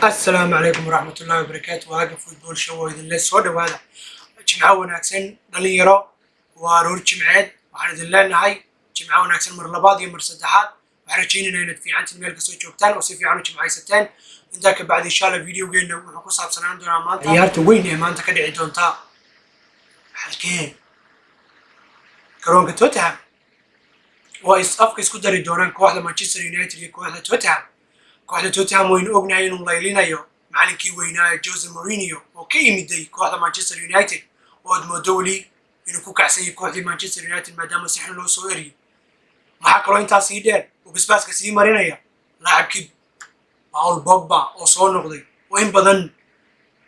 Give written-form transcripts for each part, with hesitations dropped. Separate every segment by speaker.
Speaker 1: السلام عليكم ورحمة الله وبركاته. واقف فوتبول شو إذن ليس صود وهذا جمعة وناكسن دليرو وارور جمعات وحرد الله نهاي جمعة وناكسن مر لبادي مر صدحات وحرجينا إن في عن تنمية قصة شوكتان وصيفي عنو جمعة ستان إنذاك بعد إن شاء الله فيديو جينا ونقص على سنان دونا مانتا عيارت وين مانتا كده دونتا حلكين كرون توتنهام وإسقاف كيسكو داري دوران كواحدة مانشستر يونايتد كواحدة توتنهام kooxda Tottenham waynu ognahay inuu laylinayo macallinkii weynaa Jose Mourinho oo ka yimiday kooxda Manchester United oo moodo wali inuu ku kacsan yahay kooxda Manchester United maadaama si xun loo soo eriyay maxaa kaloo intaas sii dheer oo basbaaska sii marinaya laacibkii Paul Pogba oo soo noqday oo in badan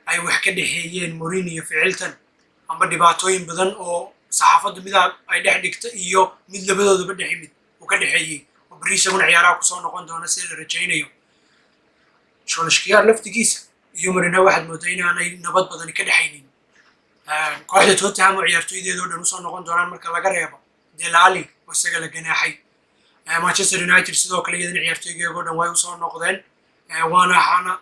Speaker 1: ay wax ka dhaxeeyeen Mourinho ficiltan amba dhibaatooyin badan oo saxaafadda mid ay dhex dhigta iyo mid labadooduba dheximid oo ka dhaxeeyay oo bariisaguna ciyaaraha ku soo noqon doona sida la rajaynayo شولشكيار لفتجيس يوم رنا واحد مدينة أنا نبض بدني كده حينين كواحدة توتنهام وعيارتو يدي دور نوصل نقول دوران مركز لقريبة ديل علي والسجل الجناحي مانشستر يونايتد سدوا كل يدين عيارتو يجي يقولون واي وصل نقدين وانا حنا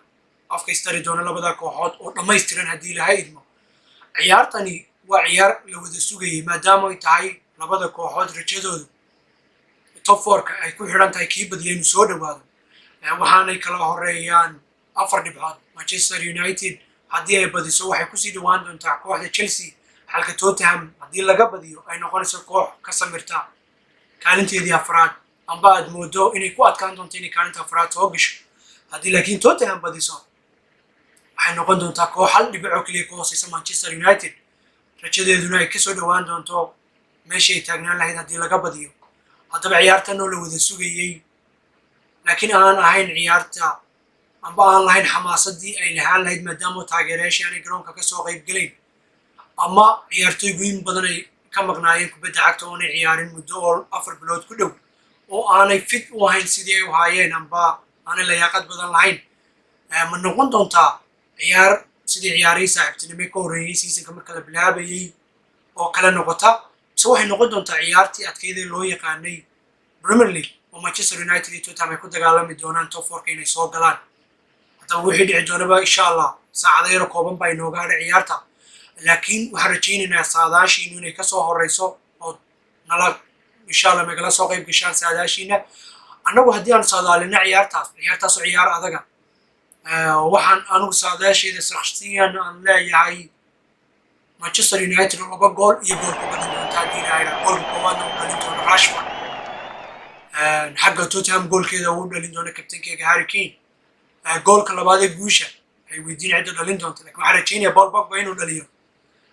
Speaker 1: أفكار دونا لبدا كوحات وما يسترن هدي لهايدما عيارتني وعيار لو ذا سوقي ما دام يتعي لبدا كوحات رجدوا توب فورك يكون حرام تايكيب بدين سودا بعد waxaanay kala horeeyaan 4 dhibcood Manchester United haddii ay badiso waxay ku sii dhawaan doontaa kooxda Chelsea halka Tottenham haddii laga badiyo ay noqonayso koox ka samirta kaalinteedii afraad amba aad moodo inay ku adkaan doonto inay kaalinta afraad soo gasho haddii laakiin Tottenham badiso waxay noqon doontaa koox hal dhibco kaliya ka hooseysa Manchester United rajadeeduna ay ka soo dhawaan doonto meesha ay taagnaan lahayd haddii laga badiyo haddaba ciyaartan oo la wada sugayay لكن أنا هاين عيارتا أما أنا هاين حماستي أي لهان لهيد مدام وتاجريش يعني جرون كسوق غيب قليل أما عيارتو يقولون بدني كم مقنعين كبد عكتوني عيارين مدول أفر بلود كله وأنا فت وهاين سيدي وهاين أما أنا لياقت بدن لهين من نقول دونتا عيار سيدي عياري صاحب تنميكو رئيسي سكمل كلا بلابي أو كلا نقطة سوى نقول دونتا عيارتي أتكيد اللو يقاني بريمير ليج ومانشستر يونايتد iyo Tottenham ay ku dagaalami doonaan top 4 inay soo galaan hadaba wixii dhici doonaba insha Allah saacado yar kooban bay nooga hadhay ciyaarta laakiin waxaan rajaynaynaa saadaashiinu inay ka soo horeyso oo nala insha Allah magala soo qayb gashaan saadaashiina annagu haddii aan saadaalina ciyaartaas oo ciyaar adaga waxaan anigu saadaasheeda shakhsiyan aan leeyahay Manchester United laba gool iyo gool ku badan doonta diinayna gool koowaad oo dhalin doona Rashford حق توتنهام جول كذا ولا ليندون كابتن كيغا هاري كين جول كلابادة جوشة هي ويدين عدد ليندون لكن حرجيني بال باك بينه لليوم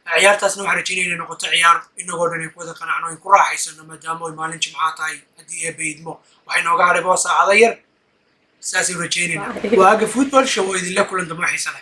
Speaker 1: عيار تاسنو حرجيني إنه قطع عيار إنه قدرنا يكون ذا قناعنا يكون راح يسون ما داموا المالين جمعاتاي هديه بيدمو وحين وقع على بواسع على ير ساسي رجيني واقف فوتبول شو إذا لا كل عندما حيسله